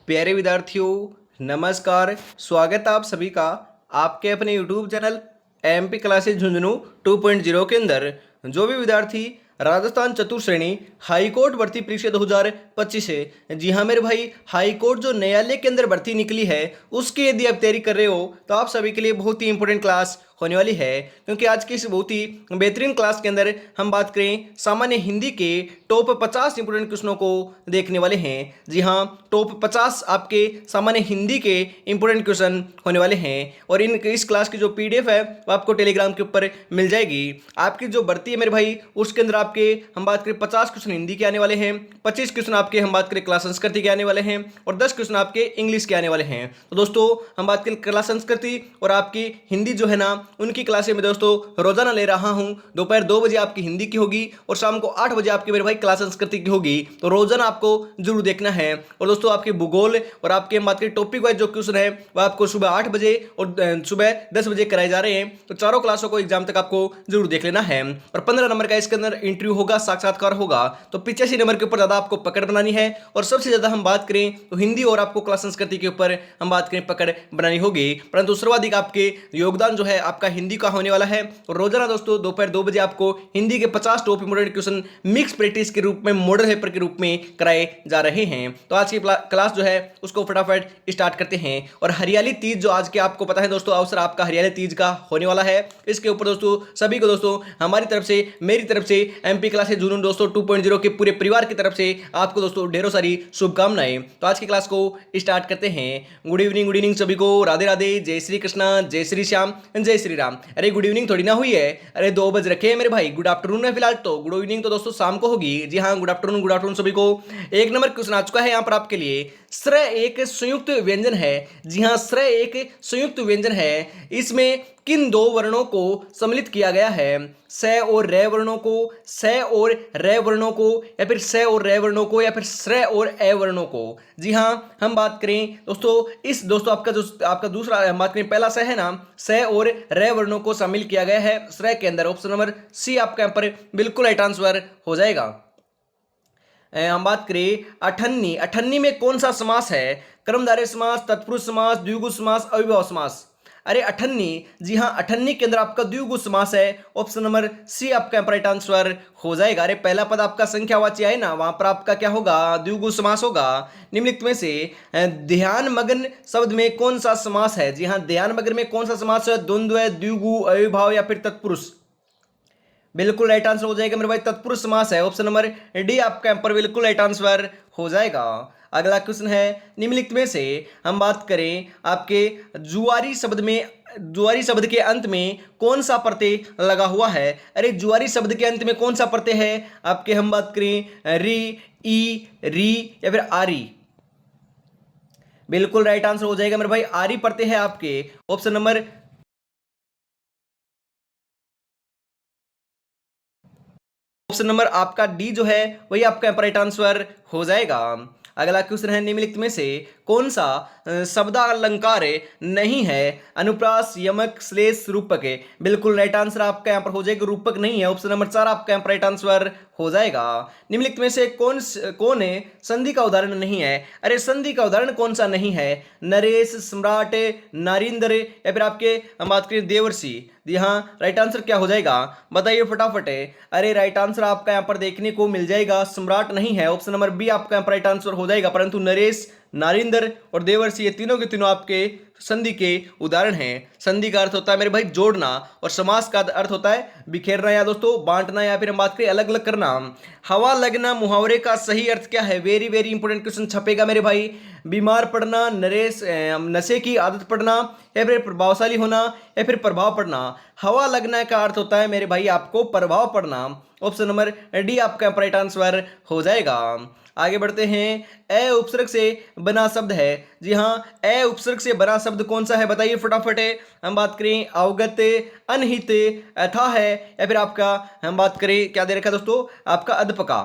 प्यारे विद्यार्थियों, नमस्कार। स्वागत है आप सभी का आपके अपने YouTube channel MP classes Jhunjhunu 2.0 के अंदर। जो भी विद्यार्थी राजस्थान चतुर्थ श्रेणी हाई कोर्ट भर्ती परीक्षा 2025 है, जी हाँ मेरे भाई, हाई कोर्ट जो न्यायालय के अंदर भर्ती निकली है उसकी यदि आप तैयारी कर रहे हो तो आप सभी के लिए बहुत ही इंपॉर्टेंट क्लास होने वाली है। क्योंकि आज की इस बहुत ही बेहतरीन क्लास के अंदर हम बात करें सामान्य हिंदी के टॉप 50 इंपोर्टेंट क्वेश्चनों को देखने वाले हैं। जी हाँ, टॉप 50 आपके सामान्य हिंदी के इंपोर्टेंट क्वेश्चन होने वाले हैं और इस क्लास की जो पीडीएफ है वो आपको टेलीग्राम के ऊपर मिल जाएगी। आपकी जो भर्ती है मेरे भाई उसके अंदर आपके हम बात करें 50 क्वेश्चन हिंदी के आने वाले हैं, 25 क्वेश्चन आपके हम बात करें कला संस्कृति के आने वाले हैं और 10 क्वेश्चन आपके इंग्लिश के आने वाले हैं। तो दोस्तों हम बात करें कला संस्कृति और आपकी हिंदी जो है ना उनकी क्लासें में दोस्तों रोजाना ले रहा हूं। दोपहर 2 बजे आपकी हिंदी की होगी और शाम को 8 बजे आपकी मेरे भाई कला संस्कृति की होगी। तो रोजाना आपको जरूर देखना है। और दोस्तों आपके भूगोल और आपके हम बात करें टॉपिक वाइज जो क्वेश्चन है वह आपको सुबह 8 बजे और सुबह 10 बजे कराए जा रहे हैं। तो चारों क्लासों को एग्जाम तक आपको जरूर देख लेना है। और 15 नंबर का इसके अंदर इंटरव्यू होगा, साक्षात्कार होगा। तो 85 नंबर के ऊपर ज्यादा आपको पकड़ बनानी है और सबसे ज्यादा हम बात करें तो हिंदी और आपको कला संस्कृति के ऊपर हम बात करें पकड़ बनानी होगी। परंतु सर्वाधिक आपके योगदान जो है आपका हिंदी का होने वाला है। और रोजाना दोस्तों दोपहर 2 बजे आपको हिंदी के 50 top important question mix practice के रूप में, मॉडल पेपर के रूप में कराए जा रहे हैं। तो आज की क्लास जो है उसको फटाफट स्टार्ट करते हैं। और हरियाली तीज जो आज के आपको पता है दोस्तों, अवसर आपका हरियाली तीज का होने वाला है। इसके ऊपर दोस्तों सभी को दोस्तों हमारी तरफ से, मेरी तरफ से, एमपी क्लासेस झुंझुनू दोस्तों 2.0 के पूरे परिवार की तरफ से आपको दोस्तों ढेरों सारी शुभकामनाएं। तो आज की क्लास को स्टार्ट करते हैं। गुड इवनिंग सभी को। राधे राधे, जय श्री कृष्णा, जय श्री श्याम, जय श्री राम। अरे गुड इवनिंग थोड़ी ना हुई है, अरे 2 बज रखे हैं मेरे भाई। गुड आफ्टरनून है फिलहाल, तो गुड इवनिंग तो दोस्तों शाम को होगी। जी हाँ, गुड आफ्टरनून सभी को। एक नंबर क्वेश्चन आ चुका है यहाँ पर आपके लिए। श्र एक संयुक्त व्यंजन है। जी हाँ, श्र एक संयुक्त व्यंजन है। इसमें किन दो वर्णों को सम्मिलित किया गया है? स और रे वर्णों को, स और रे वर्णों को, या फिर स और रे वर्णों को, या फिर श्र और ए वर्णों को। जी हाँ, हम बात करें दोस्तों इस दोस्तों आपका दूसरा हम बात करें पहला स है ना, स और रे वर्णों को शामिल किया गया है श्र के अंदर। ऑप्शन नंबर सी आपका यहाँ पर बिल्कुल राइट आंसर हो जाएगा। हम बात करें अठन्नी। अठन्नी में कौन सा समास है? कर्मधारय समास, तत्पुरुष समास, द्विगु समास, अविभाव समास। अरे अठन्नी, जी हाँ, अठन्नी के अंदर आपका द्विगु समास है। ऑप्शन नंबर सी आपका यहाँ पर राइट आंसर हो जाएगा। अरे पहला पद आपका संख्यावाची है ना, वहां पर आपका क्या होगा? द्विगु समास होगा। निम्नलिखित में से ध्यान मग्न शब्द में कौन सा समास है? जी हाँ, ध्यान मग्न में कौन सा समास है? द्वंद्व, द्विगु, अविभाव या फिर तत्पुरुष। बिल्कुल राइट आंसर हो जाएगा मेरे भाई, तत्पुरुष समास है। ऑप्शन नंबर डी आपका यहाँ पर बिल्कुल राइट आंसर हो जाएगा। अगला क्वेश्चन है, निम्नलिखित में से हम बात करें आपके जुआरी शब्द के अंत में कौन सा प्रत्यय लगा हुआ है? अरे जुआरी शब्द के अंत में कौन सा प्रत्यय है आपके? हम बात करें री, ई, री या फिर आरी। बिल्कुल राइट आंसर हो जाएगा मेरे भाई, आरी प्रत्यय है आपके। ऑप्शन नंबर आपका डी जो है वही आपका यहाँ पर राइट आंसर हो जाएगा। अगला क्वेश्चन है, निम्नलिखित में से कौन सा शब्दालंकार नहीं है? अनुप्रास, यमक, श्लेष, रूपक है। बिल्कुल राइट आंसर आपका यहाँ पर हो जाएगा, रूपक नहीं है। ऑप्शन नंबर 4 आपका यहाँ पर राइट आंसर हो जाएगा। निम्नलिखित में से कौन है संधि का उदाहरण नहीं है? अरे संधि का उदाहरण कौन सा नहीं है? नरेश, सम्राट, नारिंदर या फिर आपके हम बात करें देवर्षि। जी हाँ, राइट आंसर क्या हो जाएगा बताइए फटाफट है। अरे राइट आंसर आपका यहाँ पर देखने को मिल जाएगा, सम्राट नहीं है। ऑप्शन नंबर बी आपका यहाँ पर राइट आंसर हो जाएगा। परंतु नरेश, नारिंदर और देवर्षि ये तीनों के तीनों आपके संधि के उदाहरण हैं। संधि का अर्थ होता है मेरे भाई जोड़ना और समास का अर्थ होता है बिखेरना या दोस्तों बांटना या फिर हम बात करें अलग अलग करना। हवा लगना मुहावरे का सही अर्थ क्या है? वेरी वेरी इंपॉर्टेंट क्वेश्चन छपेगा मेरे भाई। बीमार पड़ना, नशे की आदत पड़ना या फिर प्रभावशाली होना या फिर प्रभाव पड़ना। हवा लगना का अर्थ होता है मेरे भाई आपको प्रभाव पड़ना। ऑप्शन नंबर डी आपका राइट आंसर हो जाएगा। आगे बढ़ते हैं, ए उपसर्ग से बना शब्द है। जी हाँ, ए उपसर्ग से बना शब्द कौन सा है बताइए फटाफट है। हम बात करें अवगत, अनहित, अथा है या फिर आपका हम बात करें क्या दे रखा दोस्तों आपका अध्पका।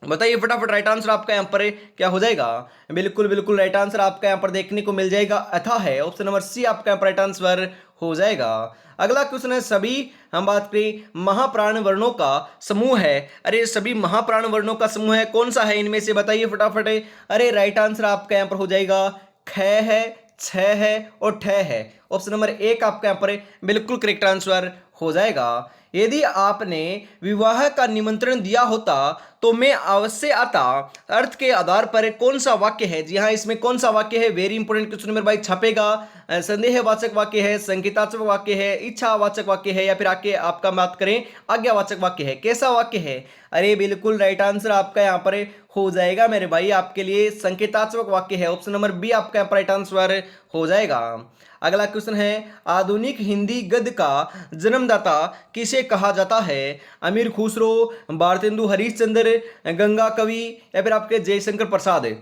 बताइए फटाफट, राइट आंसर आपका यहाँ पर क्या हो जाएगा? बिल्कुल राइट आंसर आपका यहाँ पर देखने को मिल जाएगा, अथा है। ऑप्शन नंबर सी आपका यहाँ पर राइट आंसर हो जाएगा। अगला क्वेश्चन है सभी हम बात करें महाप्राण वर्णों का समूह है। अरे सभी महाप्राण वर्णों का समूह है, कौन सा है इनमें से बताइए फटाफट। अरे राइट आंसर आपका यहाँ पर हो जाएगा ख है, छ है और ठ है। ऑप्शन नंबर एक आपका यहाँ पर बिल्कुल करेक्ट आंसर हो जाएगा। यदि आपने विवाह का निमंत्रण दिया होता तो मैं अवश्य आता अर्थ के आधार पर कौन सा वाक्य है। जी हाँ, इसमें कौन सा वाक्य है, वेरी इंपॉर्टेंट क्वेश्चन मेरे भाई छपेगा। संदेहवाचक वाक्य है, संकेतात्मक वाक्य है, इच्छावाचक वाक्य है, या फिर आगे आपका बात करें आज्ञावाचक वाक्य है, कैसा वाक्य है। अरे बिल्कुल राइट आंसर आपका यहाँ पर हो जाएगा मेरे भाई, आपके लिए संकेतात्मक वाक्य है। ऑप्शन नंबर बी आपका यहाँ पर राइट आंसर हो जाएगा। अगला क्वेश्चन है आधुनिक हिंदी गद्य का जन्मदाता किसे कहा जाता है। अमीर खुसरो, भारतेंदु हरिश्चंद्र, गंगा कवि, या फिर आपके जयशंकर प्रसाद।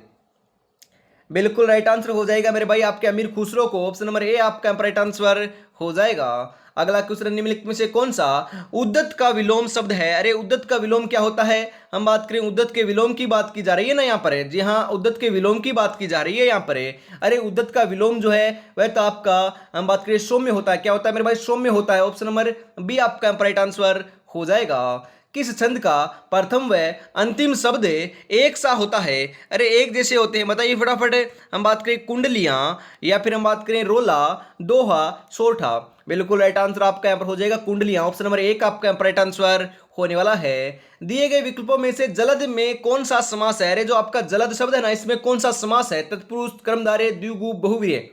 बिल्कुल राइट आंसर हो जाएगा मेरे भाई आपके अमीर खुसरो को। ऑप्शन नंबर ए आपका राइट आंसर हो जाएगा। अगला क्वेश्चन निम्नलिखित में से कौन सा उद्दत का विलोम शब्द है। अरे उद्दत का विलोम क्या होता है, हम बात करें उद्दत के विलोम की बात की जा रही है ना यहाँ पर। जी हाँ, उद्दत के विलोम की बात की जा रही है यहाँ पर। अरे उद्दत का विलोम जो है वह तो आपका हम बात करें सौम्य होता है। क्या होता है मेरे भाई, सौम्य होता है। ऑप्शन नंबर बी आपका राइट आंसर हो जाएगा। किस छंद का प्रथम व अंतिम शब्द एक सा होता है। अरे एक जैसे होते हैं, बताइए फटाफट। हम बात करें कुंडलियां, या फिर हम बात करें रोला, दोहा, सोठा। बिल्कुल राइट आंसर आपका यहाँ पर हो जाएगा कुंडलियां। ऑप्शन नंबर एक आपका यहाँ पर राइट आंसर होने वाला है। दिए गए विकल्पों में से जलद में कौन सा समास है। अरे जो आपका जलद शब्द है ना, इसमें कौन सा समास है। तत्पुरुष, कर्मधारय, द्विगु, बहुवीर्य।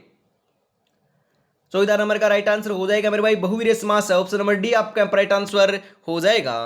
14 नंबर का राइट आंसर हो जाएगा मेरे भाई बहुवीर्य समास है। ऑप्शन नंबर डी आपका राइट आंसर हो जाएगा।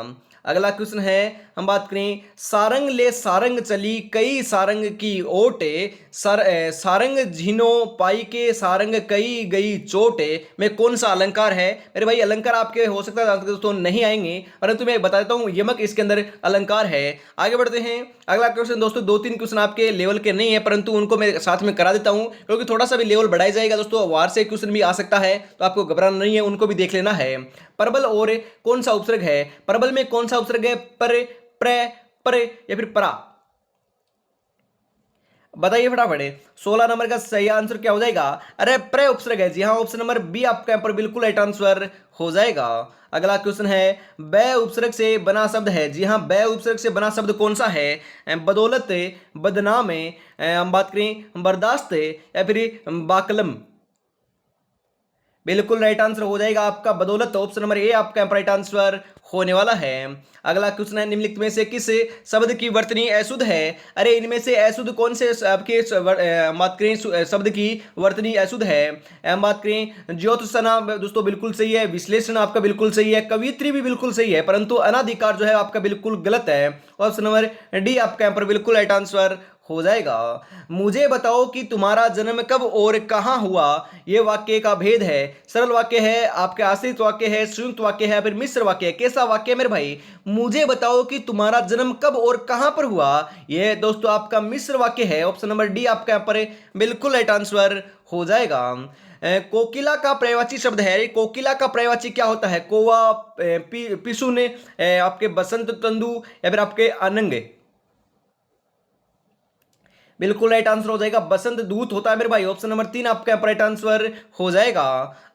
अगला क्वेश्चन है हम बात करें सारंग ले सारंग चली कई सारंग की ओटे, सारंग झिनो पाई के सारंग कई गई चोटे में कौन सा अलंकार है। मेरे भाई अलंकार आपके हो सकता है दोस्तों नहीं आएंगे, परंतु मैं बता देता हूं यमक इसके अंदर अलंकार है। आगे बढ़ते हैं। अगला क्वेश्चन दोस्तों 2-3 क्वेश्चन आपके लेवल के नहीं है, परंतु उनको मैं साथ में करा देता हूं, क्योंकि थोड़ा सा भी लेवल बढ़ाया जाएगा दोस्तों, वार से क्वेश्चन भी आ सकता है, तो आपको घबराना नहीं है, उनको भी देख लेना है। परबल और कौन सा उपसर्ग है। परबल में कौन सा उपसर्ग है, पर, प्र, परे या फिर परा। बताइए फटाफट। 16 नंबर का सही आंसर क्या हो जाएगा। अरे प्र उपसर्ग है। जी हाँ, ऑप्शन नंबर बी आपका यहाँ पर बिल्कुल राइट आंसर हो जाएगा। अगला क्वेश्चन है ब उपसर्ग से बना शब्द है। जी हाँ, ब उपसर्ग से बना शब्द कौन सा है। बदौलत, बदनाम, हम बात करें बर्दाश्त, या फिर बाकलम। बिल्कुल राइट आंसर हो जाएगा आपका बदौलत। ऑप्शन नंबर ए आपका राइट आंसर होने वाला है। अगला क्वेश्चन है निम्नलिखित में से किस शब्द की वर्तनी अशुद्ध है। अरे इनमें से अशुद्ध कौन से आपके बात करें शब्द की वर्तनी अशुद्ध है। हम बात करें ज्योतिषना दोस्तों बिल्कुल सही है, विश्लेषण आपका बिल्कुल सही है, कवित्री भी बिल्कुल सही है, परंतु अनाधिकार जो है आपका बिल्कुल गलत है। ऑप्शन नंबर डी आपका यहाँ पर बिल्कुल राइट आंसर हो जाएगा। मुझे बताओ कि तुम्हारा जन्म कब और कहां हुआ। यह वाक्य का भेद है। सरल वाक्य है, आपके आश्रित वाक्य है, संयुक्त वाक्य है, फिर मिश्र वाक्य है। कैसा वाक्य है मेरे भाई। मुझे बताओ कि तुम्हारा जन्म कब और कहां पर हुआ। यह दोस्तों आपका मिश्र वाक्य है। ऑप्शन नंबर डी आपका यहाँ पर बिल्कुल राइट आंसर हो जाएगा। कोकिला का पर्यायवाची शब्द है। कोकिला का पर्यायवाची क्या होता है। कोवा, पिसुन, आपके बसंत तंदु, या फिर आपके अनंग। बिल्कुल राइट आंसर हो जाएगा बसंत दूत होता है मेरे भाई। ऑप्शन नंबर 3 आपका राइट आंसर हो जाएगा।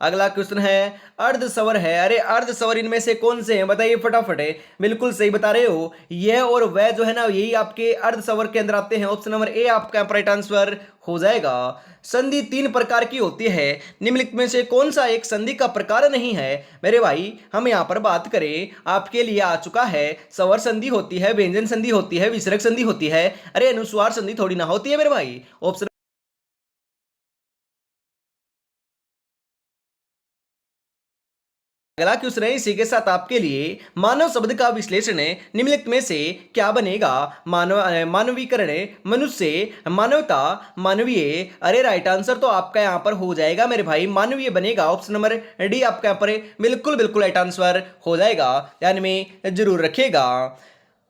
अगला क्वेश्चन है अर्ध स्वर है। अरे अर्ध स्वर इनमें से कौन से हैं, बताइए फटाफट। बिल्कुल सही बता रहे हो, यह और वह जो है ना, यही आपके अर्ध स्वर के अंदर आते हैं। ऑप्शन नंबर ए आपका राइट आंसर हो जाएगा। संधि 3 प्रकार की होती है, निम्नलिखित में से कौन सा एक संधि का प्रकार नहीं है। मेरे भाई हम यहां पर बात करें, आपके लिए आ चुका है स्वर संधि होती है, व्यंजन संधि होती है, विसर्ग संधि होती है। अरे अनुस्वार संधि थोड़ी ना होती है मेरे भाई। ऑप्शन अगला क्वेश्चन है इसी के साथ आपके लिए मानव शब्द का विश्लेषण है, निम्नलिखित में से क्या बनेगा। मानवीकरण, मनुष्य, मानवता, मानवीय। अरे राइट आंसर तो आपका यहां पर हो जाएगा मेरे भाई, मानवीय बनेगा। ऑप्शन नंबर डी आपका यहां पर बिल्कुल बिल्कुल राइट आंसर हो जाएगा, ध्यान में जरूर रखिएगा।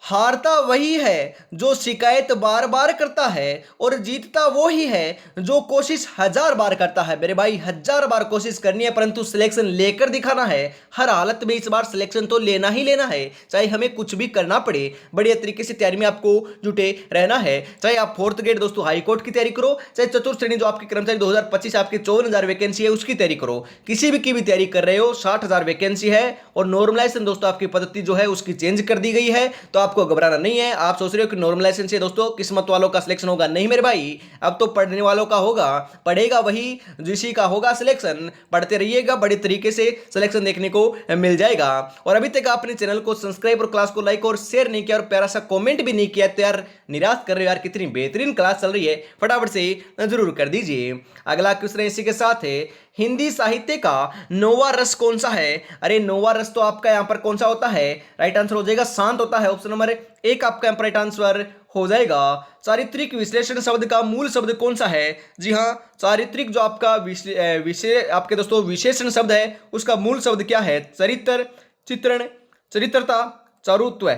हारता वही है जो शिकायत बार बार करता है और जीतता वो ही है जो कोशिश 1000 बार करता है। मेरे भाई 1000 बार कोशिश करनी है परंतु सिलेक्शन लेकर दिखाना है। हर हालत में इस बार सिलेक्शन तो लेना ही लेना है, चाहे हमें कुछ भी करना पड़े। बढ़िया तरीके से तैयारी में आपको जुटे रहना है। चाहे आप फोर्थ ग्रेड दोस्तों हाई कोर्ट की तैयारी करो, चाहे चतुर्थ श्रेणी जो आपकी कर्मचारी 2025 आपके 54,000 वैकेंसी है उसकी तैयारी करो। किसी भी की भी तैयारी कर रहे हो 60,000 वैकेंसी है और नॉर्मलाइजेशन दोस्तों आपकी पद्धति जो है उसकी चेंज कर दी गई है। तो आपको घबराना नहीं है। आप सोच रहे हो कि नॉर्मलाइजेशन से दोस्तों किस्मत वालों का सिलेक्शन होगा, नहीं मेरे भाई, अब तो पढ़ने वालों का होगा। पढ़ेगा वही जिसी का होगा सिलेक्शन। पढ़ते रहिएगा, बड़े तरीके से सिलेक्शन देखने को मिल जाएगा। और अभी तक आपने चैनल को सब्सक्राइब और क्लास को लाइक और शेयर नहीं किया और प्यारा सा कमेंट भी नहीं किया तो यार निराश कर रहे हो यार, कितनी बेहतरीन क्लास चल रही है, फटाफट से जरूर कर दीजिए। अगला क्वेश्चन इसी के साथ है, हिंदी साहित्य का नौवां रस कौन सा है? अरे नौवां रस तो आपका यहां पर कौन सा होता है? राइट आंसर हो जाएगा शांत होता है। ऑप्शन नंबर 1 आपका यहां पर राइट आंसर हो जाएगा। चारित्रिक विश्लेषण शब्द का मूल शब्द कौन सा है? जी हां, चारित्रिक जो आपका विषय आपके दोस्तों विशेषण शब्द है उसका मूल शब्द क्या है? चरित्र, चित्रण, चरित्रता, चारुत्व।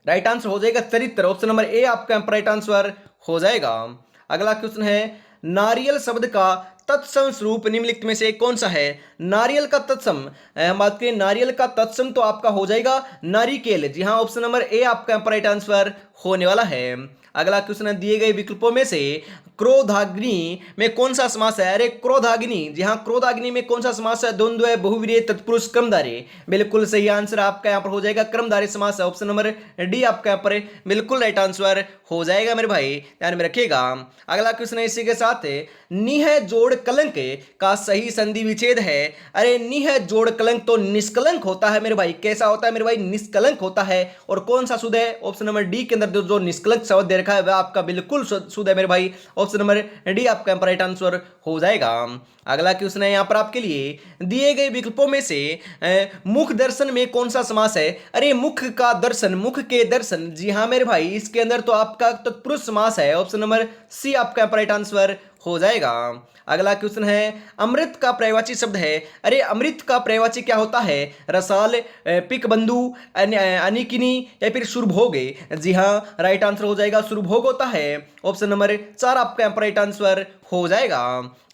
राइट आंसर हो जाएगा चरित्र। ऑप्शन नंबर ए आपका यहां पर राइट आंसर हो जाएगा। अगला क्वेश्चन है, नारियल शब्द का तत्सम स्वरूप निम्नलिखित में से कौन सा है? नारियल का तत्सम, हम बात करें नारियल का तत्सम तो आपका हो जाएगा नारिकेल। जी हाँ, ऑप्शन नंबर ए आपका राइट आंसर होने वाला है। अगला क्वेश्चन है, दिए गए विकल्पों में से क्रोधाग्नि में कौन सा समास है? अरे क्रोधाग्नि, जी हाँ क्रोधाग्नि में कौन सा समास है? द्वंद्व, बहुव्रीहि, तत्पुरुष, क्रमधारय। बिल्कुल सही आंसर आपका यहाँ पर हो जाएगा क्रमधारय समास है। ऑप्शन नंबर डी आपका यहाँ पर बिल्कुल राइट आंसर हो जाएगा मेरे भाई, ध्यान में रखिएगा। अगला क्वेश्चन है इसी के साथ है, निह जोड़ कलंक का सही संधि विच्छेद है। अरे निह जोड़ कलंक तो निष्कलंक होता है मेरे भाई। कैसा होता है मेरे भाई? निष्कलंक होता है। और कौन सा शुद्ध है? ऑप्शन नंबर डी के अंदर जो निष्कलंक शब्द दे रखा है वह आपका बिल्कुल शुद्ध है मेरे भाई। ऑप्शन नंबर डी आपका राइट आंसर हो जाएगा। अगला क्वेश्चन है यहाँ पर आपके लिए, दिए गए विकल्पों में से मुख दर्शन में कौन सा समास है? अरे मुख का दर्शन, मुख के दर्शन, जी हाँ मेरे भाई, इसके अंदर तो आपका तत्पुरुष समास है। ऑप्शन नंबर सी आपका राइट आंसर हो जाएगा। अगला क्वेश्चन है, अमृत का पर्यायवाची शब्द है। अरे अमृत का पर्यायवाची क्या होता है? रसाल, पिकबंधु, अनिकिनी या फिर सुरभोग। जी हाँ, राइट आंसर हो जाएगा सुरभोग होता है। ऑप्शन नंबर 4 आपका राइट आंसर हो जाएगा।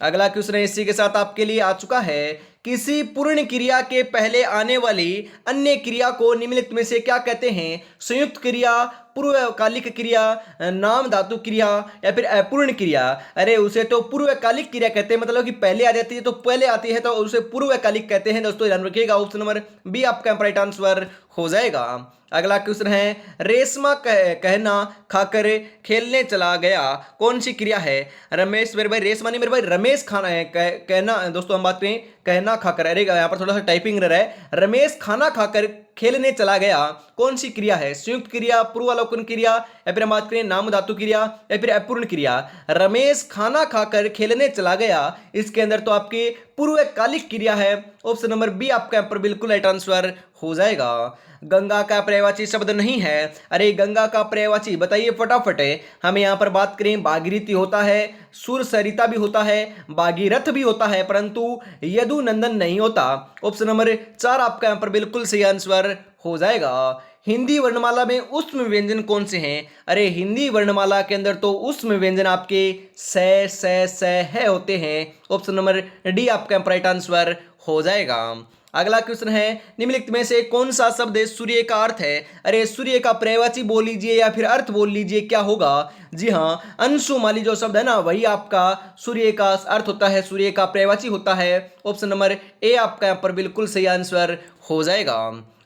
अगला क्वेश्चन है इसी के साथ आपके लिए आ चुका है, किसी पूर्ण क्रिया के पहले आने वाली अन्य क्रिया को निम्नलिखित में से क्या कहते हैं? संयुक्त क्रिया, पूर्वकालिक क्रिया, नाम धातु क्रिया या फिर अपूर्ण क्रिया। अरे उसे तो पूर्वकालिक क्रिया कहते हैं, मतलब कि पहले आ जाती है तो पहले आती है तो उसे पूर्वकालिक कहते हैं दोस्तों, ध्यान रखिएगा। ऑप्शन नंबर बी आपका राइट आंसर हो जाएगा। अगला क्वेश्चन है, रेशमा कहना खाकर खेलने चला गया कौन सी क्रिया है? रमेश मेरे भाई, रेशमा नहीं मेरे भाई, रमेश खाना है कहना दोस्तों, हम बात करें कहना खाकर। अरे यहाँ पर थोड़ा सा टाइपिंग रहा है। रमेश खाना खाकर खेलने चला गया कौन सी क्रिया है? संयुक्त क्रिया, पूर्वालोकन क्रिया या फिर हम बात करें नाम धातु क्रिया या फिर अपूर्ण क्रिया। रमेश खाना खाकर खेलने चला गया, इसके अंदर तो आपकी पूर्वकालिक क्रिया है। ऑप्शन नंबर बी आपका यहाँ पर बिल्कुल राइट आंसर हो जाएगा। गंगा का पर्यायवाची शब्द नहीं है। अरे गंगा का पर्यायवाची बताइए फटाफट है। हमें यहाँ पर बात करें भागीरथी होता है, सुर सरिता भी होता है, भागीरथ भी होता है, परंतु यदुनंदन नहीं होता। ऑप्शन नंबर 4 आपका यहाँ पर बिल्कुल सही आंसर हो जाएगा। हिंदी वर्णमाला में ऊष्म व्यंजन कौन से हैं? अरे हिंदी वर्णमाला के अंदर तो ऊष्म व्यंजन आपके स है होते हैं। ऑप्शन नंबर डी आपका राइट आंसर हो जाएगा। अगला क्वेश्चन है, निम्नलिखित में से कौन सा शब्द सूर्य का अर्थ है? अरे सूर्य का पर्यायवाची बोल लीजिए या फिर अर्थ बोल लीजिए, क्या होगा? जी हाँ, अंशुमाली जो शब्द है ना वही आपका सूर्य का अर्थ होता है, सूर्य का पर्यायवाची होता है। ऑप्शन नंबर ए आपका यहाँ पर बिल्कुल सही आंसर हो जाएगा।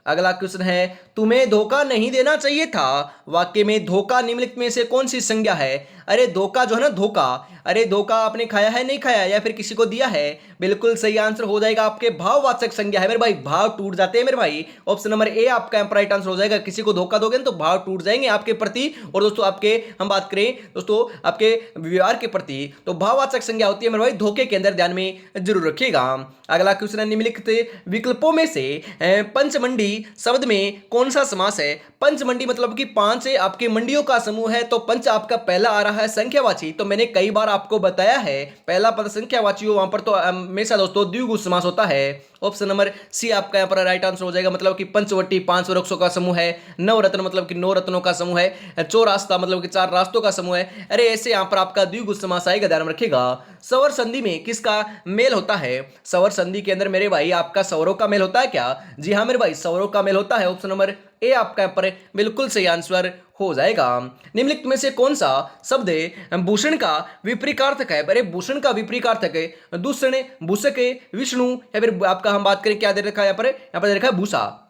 अगला क्वेश्चन है, तुम्हें धोखा नहीं देना चाहिए था वाक्य में धोखा निम्नलिखित में से कौन सी संज्ञा है? अरे धोखा जो है ना, धोखा, अरे धोखा आपने खाया है नहीं खाया या फिर किसी को दिया है? बिल्कुल सही आंसर हो जाएगा आपके भाववाचक संज्ञा है मेरे भाई, भाव टूट जाते हैं मेरे भाई। ऑप्शन नंबर ए आपका राइट आंसर हो जाएगा। किसी को धोखा दोगे तो भाव टूट जाएंगे आपके प्रति, और दोस्तों आपके हम बात करें दोस्तों आपके व्यवहार के प्रति, तो भाववाचक संज्ञा होती है मेरे भाई धोखे के अंदर, ध्यान में जरूर रखिएगा। अगला क्वेश्चन है, निम्नलिखित विकल्पों में से पंचमंडी शब्द में कौन सा समास है? पंचमंडी मतलब कि 5 आपके मंडियों का समूह है, तो पंच आपका पहला आ रहा है संख्यावाची। तो मैंने कई बार आपको बताया है, पहला पद संख्यावाची हो वहां पर तो हमेशा दोस्तों द्विगु समास होता है। ऑप्शन नंबर सी आपका यहाँ पर राइट आंसर हो जाएगा। मतलब कि पंचवटी 5 वृक्षों का समूह है, नवरत्न मतलब कि 9 रत्नों का समूह है, चौरास्ता मतलब कि 4 रास्तों का समूह है। अरे ऐसे यहाँ पर आपका द्विगु समास आएगा, ध्यान में रखिएगा। स्वर संधि में किसका मेल होता है? स्वर संधि के अंदर मेरे भाई आपका स्वरों का मेल होता है क्या? जी हाँ मेरे भाई, स्वरों का मेल होता है। ऑप्शन नंबर ए आपका यहाँ पर बिल्कुल सही आंसर हो जाएगा। निम्नलिखित में से कौन सा शब्द भूषण का विपरीतार्थक है? अरे भूषण का विपरीतार्थक है दूषण, भूषक, विष्णु, या फिर आपका हम बात करें क्या दे रखा है यहाँ पर दे रखा है भूषा।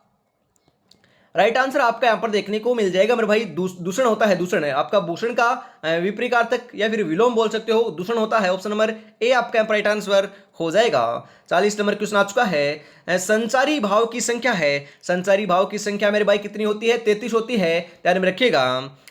राइट आंसर आपका यहाँ पर देखने को मिल जाएगा मेरे भाई, दूषण होता है। दूषण है आपका भूषण का विपरीतार्थक या फिर विलोम बोल सकते हो, दूषण होता है। ऑप्शन नंबर ए आपका यहाँ पर राइट आंसर हो जाएगा। 40 नंबर क्वेश्चन आ चुका है। संचारी भाव की संख्या है, संचारी भाव की संख्या मेरे भाई कितनी होती है? 33 होती है, ध्यान में रखिएगा।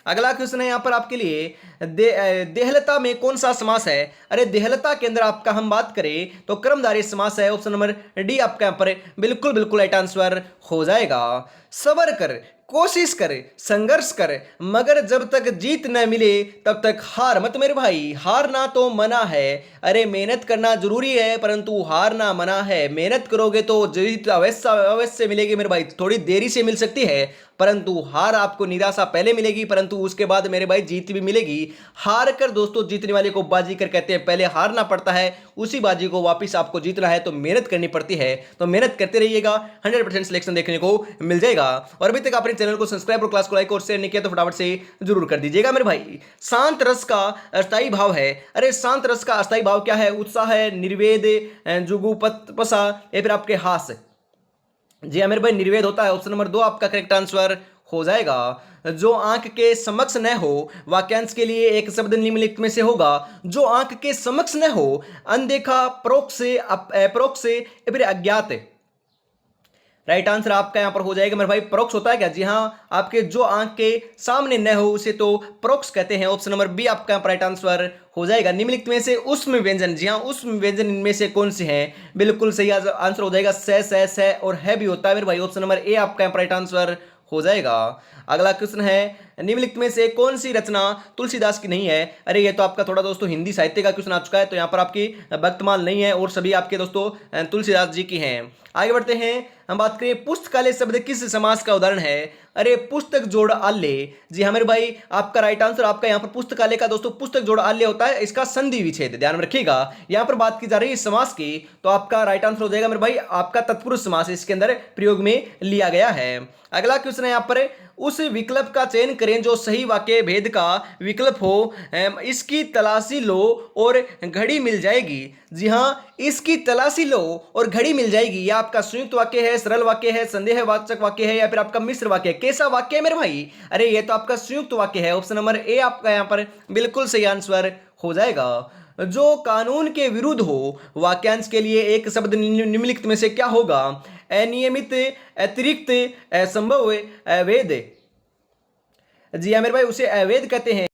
अगला क्वेश्चन है यहाँ पर आपके लिए, देहलता में कौन सा समास है? अरे देहलता के अंदर आपका हम बात करें तो कर्मधारय समास है। ऑप्शन नंबर डी आपका यहाँ पर बिल्कुल बिल्कुल राइट आंसर हो जाएगा। सबर कर, कोशिश कर, संघर्ष कर, मगर जब तक जीत न मिले तब तक हार मत मेरे भाई। हारना तो मना है, अरे मेहनत करना जरूरी है परंतु हारना मना है। मेहनत करोगे तो जीत अवश्य अवश्य मिलेगी मेरे भाई, थोड़ी देरी से मिल सकती है परंतु हार आपको निराशा पहले मिलेगी परंतु उसके बाद मेरे भाई जीत भी मिलेगी। हार कर दोस्तों जीतने वाले को बाजीगर कहते हैं। पहले हारना पड़ता है, उसी बाजी को वापस आपको जीतना है तो मेहनत करनी पड़ती है। तो मेहनत करते रहिएगा, 100% सिलेक्शन देखने को मिल जाएगा। और अभी तक आपने चैनल को सब्सक्राइब और क्लास को लाइक और शेयर नहीं किया तो फटाफट से जरूर कर दीजिएगा मेरे भाई। शांत रस का अस्थायी भाव है, अरे शांत रस का अस्थायी भाव क्या है? उत्साह है, निर्वेद, जुगुप्सा, या फिर आपके हास। जी हाँ मेरे भाई, निर्वेद होता है। ऑप्शन नंबर 2 आपका करेक्ट आंसर हो जाएगा। जो आंख के समक्ष न हो, वाक्यांश के लिए एक शब्द निम्नलिखित में से होगा। जो आंख के समक्ष न हो, अनदेखा, परोक्ष, अपरोक्ष या फिर अज्ञात। राइट आंसर आपका यहां पर हो जाएगा मेरे भाई, परोक्ष होता है क्या? जी हाँ, आपके जो आंख के सामने न हो उसे तो परोक्ष कहते हैं। ऑप्शन नंबर बी आपका यहां पर राइट आंसर हो जाएगा। निम्नलिखित में से उष्म व्यंजन, जी हाँ उष्म व्यंजन इनमें से कौन से हैं? बिल्कुल सही आंसर हो जाएगा। से और है भी होता है मेरे भाई। ऑप्शन नंबर ए आपका यहां पर राइट आंसर हो जाएगा। अगला क्वेश्चन है, निम्नलिखित में से कौन सी रचना तुलसीदास की नहीं है? अरे ये तो आपका थोड़ा दोस्तों हिंदी साहित्य का क्वेश्चन आ चुका है, तो यहाँ पर आपकी भक्तमाल नहीं है और सभी आपके दोस्तों तुलसीदास जी की हैं। आगे बढ़ते हैं, हम बात करें पुस्तकालय शब्द किस समास का उदाहरण है? अरे पुस्तक जोड़ आल्य। जी हाँ मेरे भाई, आपका राइट आंसर आपका यहाँ पर पुस्तकालय का दोस्तों पुस्तक जोड़ आल्य होता है, इसका संधि विच्छेद। ध्यान में रखिएगा, यहाँ पर बात की जा रही है समास की, तो आपका राइट आंसर हो जाएगा मेरे भाई आपका तत्पुरुष समास इसके अंदर प्रयोग में लिया गया है। अगला क्वेश्चन है यहाँ पर, उस विकल्प का चयन करें जो सही वाक्य भेद का विकल्प हो, इसकी तलाशी लो और घड़ी मिल जाएगी। जी हाँ, इसकी तलाशी लो और घड़ी मिल जाएगी। यह आपका संयुक्त वाक्य है, सरल वाक्य है, संदेहवाचक वाक्य है, या फिर आपका मिश्र वाक्य है? कैसा वाक्य है मेरे भाई? अरे ये तो आपका संयुक्त वाक्य है। ऑप्शन नंबर ए आपका यहाँ पर बिल्कुल सही आंसर हो जाएगा। जो कानून के विरुद्ध हो, वाक्यांश के लिए एक शब्द निम्नलिखित में से क्या होगा? अनियमित, अतिरिक्त, असंभव, अवैध। जी हाँ मेरे भाई, उसे अवैध कहते हैं।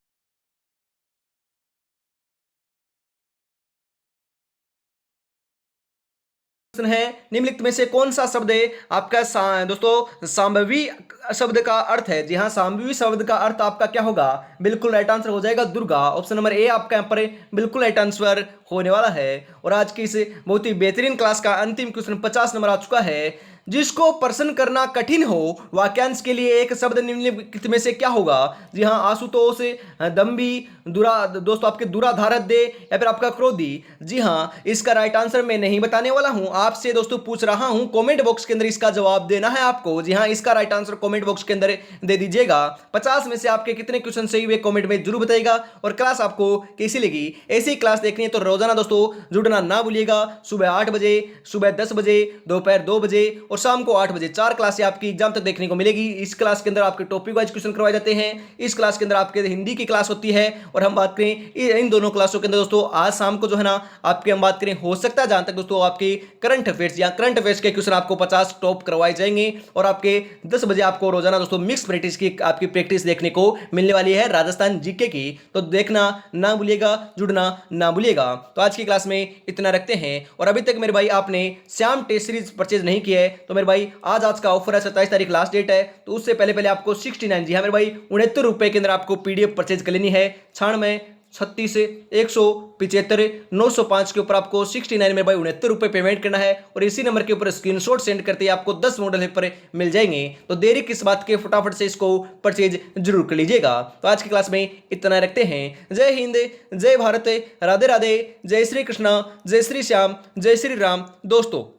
है निम्नलिखित में से कौन सा शब्द है आपका दोस्तों संभवी शब्द का अर्थ है? जी हाँ, संभवी शब्द का अर्थ आपका क्या होगा? बिल्कुल राइट आंसर हो जाएगा दुर्गा। ऑप्शन नंबर ए आपका यहाँ पर बिल्कुल राइट आंसर होने वाला है। और आज की इस बहुत ही बेहतरीन क्लास का अंतिम क्वेश्चन 50 नंबर आ चुका है। जिसको प्रश्न करना कठिन हो, वाक्यांश के लिए एक शब्द निम्नलिखित में से क्या होगा? जी हाँ, आशुतोष, दम्भी, दोस्तों आपके दुराधारध्य, या फिर आपका क्रोधी। जी हाँ, इसका राइट आंसर मैं नहीं बताने वाला हूं, आपसे दोस्तों पूछ रहा हूं, कमेंट बॉक्स के अंदर इसका जवाब देना है आपको। जी हाँ, इसका राइट आंसर कमेंट बॉक्स के अंदर दे दीजिएगा। 50 में से आपके कितने क्वेश्चन सही हुए कमेंट में जरूर बताइएगा। और क्लास आपको कैसी लगी? ऐसी क्लास देखनी है तो रोजाना दोस्तों जुड़ना ना भूलिएगा। सुबह 8 बजे, सुबह 10 बजे, दोपहर 2 बजे और शाम को 8 बजे 4 क्लासें आपकी एग्जाम तक देखने को मिलेगी। इस क्लास के अंदर आपके टॉपिक वाइज क्वेश्चन करवाए जाते हैं। इस क्लास के अंदर आपके हिंदी की क्लास होती है। और हम बात करें इन दोनों क्लासों के अंदर दोस्तों आज शाम को जो है ना आपके हम बात करें, हो सकता है जहां तक दोस्तों आपकी करंट अफेयर्स या करंट अफेयर्स के क्वेश्चन आपको 50 टॉप करवाए जाएंगे। और आपके 10 बजे आपको रोजाना दोस्तों मिक्स प्रैक्टिस की आपकी प्रैक्टिस देखने को मिलने वाली है राजस्थान जीके की। तो देखना ना भूलिएगा, जुड़ना ना भूलिएगा। तो आज की क्लास में इतना रखते हैं। और अभी तक मेरे भाई आपने श्याम टेस्ट सीरीज परचेज नहीं किया है तो मेरे भाई आज का ऑफर है, 27 तारीख लास्ट डेट है। तो उससे पहले आपको 69, जी हाँ मेरे भाई 69 रुपए के अंदर आपको पीडीएफ परचेज कर लेनी है। क्षण में 36 175 905 के ऊपर आपको 69 रुपये पेमेंट करना है और इसी नंबर के ऊपर स्क्रीनशॉट सेंड करते ही आपको 10 मॉडल पेपर मिल जाएंगे। तो देरी किस बात के, फटाफट से इसको परचेज जरूर कर लीजिएगा। तो आज की क्लास में इतना रखते हैं। जय हिंद, जय भारत, राधे राधे, जय श्री कृष्णा, जय श्री श्याम, जय श्री राम। दोस्तों